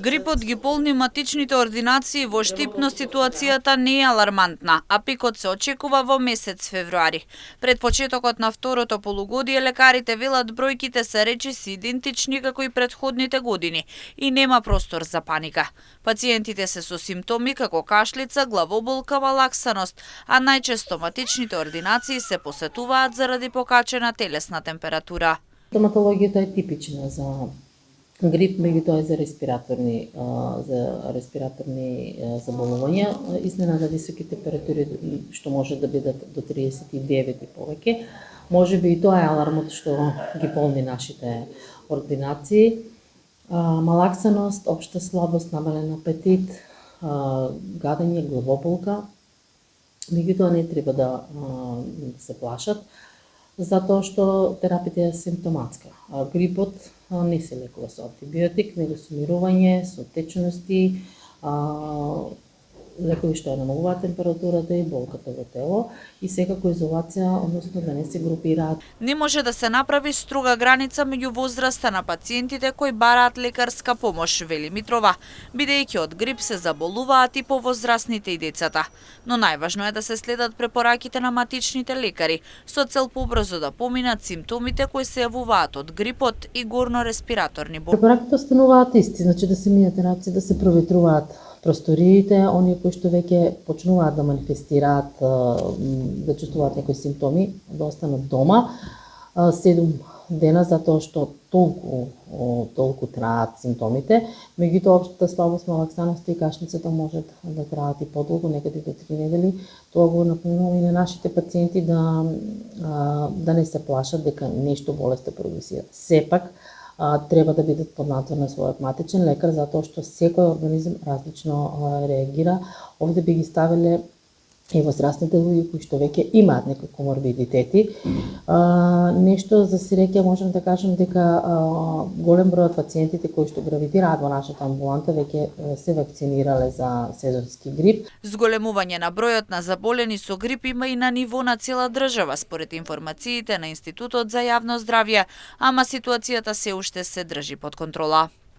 Грипот ги полни матичните ординации во Штип, но ситуацијата не е алармантна, а пикот се очекува во месец февруари. Пред почетокот на второто полугодие лекарите велат бројките се речиси идентични како и претходните години и нема простор за паника. Пациентите се со симптоми како кашлица, главоболка, малаксаност, а најчесто матичните ординации се посетуваат заради покачена телесна температура. Стоматологијата е типична за грип, меѓутоа за респираторни заболувања. Изненада високи температури што може да бидат до 39 и повеќе. Можеби и тоа е алармот што ги полни нашите ординации. Малаксаност, општа слабост, намален апетит, гадење, главоболка. Меѓутоа не треба да се плашат, затоа што терапијата е симптоматска. Грипот не се лекува со антибиотик, него со мирување, со течности, лекови што ја намалуваат температурата и болката во тело и секако изолација, односно да не се групираат. Не може да се направи строга граница меѓу возраста на пациентите кои бараат лекарска помош, вели Митрова, бидејќи од грип се заболуваат и повозрасните и децата. Но најважно е да се следат препораките на матичните лекари со цел побрзо да поминат симптомите кои се јавуваат од грипот и горно-респираторни болести. Препораките остануваат исти, значи да се минат раци, да се проветруваат просториите, оние кои што веќе почнуваат да манифестираат, да чувствуваат некои симптоми, да останат дома 7 дена, затоа што толку траат симптомите. Меѓутоа, општата слабост, малаксаност и кашлицата можат да траат и подолго, некаде до 3 недели. Тоа го напомнувам и на нашите пациенти да не се плашат дека нешто болест прогресира. Сепак, треба да бидат под надзор на својот матичен лекар, затоа што секој организам различно реагира. Овде би ги ставиле и возрастните луѓе кои што веќе имаат некои коморбидитети. Нешто за среќа можам да кажам дека голем број од пациентите кои што гравитираат во нашата амбуланта веќе се вакцинирале за сезонски грип. Зголемување на бројот на заболени со грип има и на ниво на цела држава, според информациите на Институтот за јавно здравје, ама ситуацијата се уште се држи под контрола.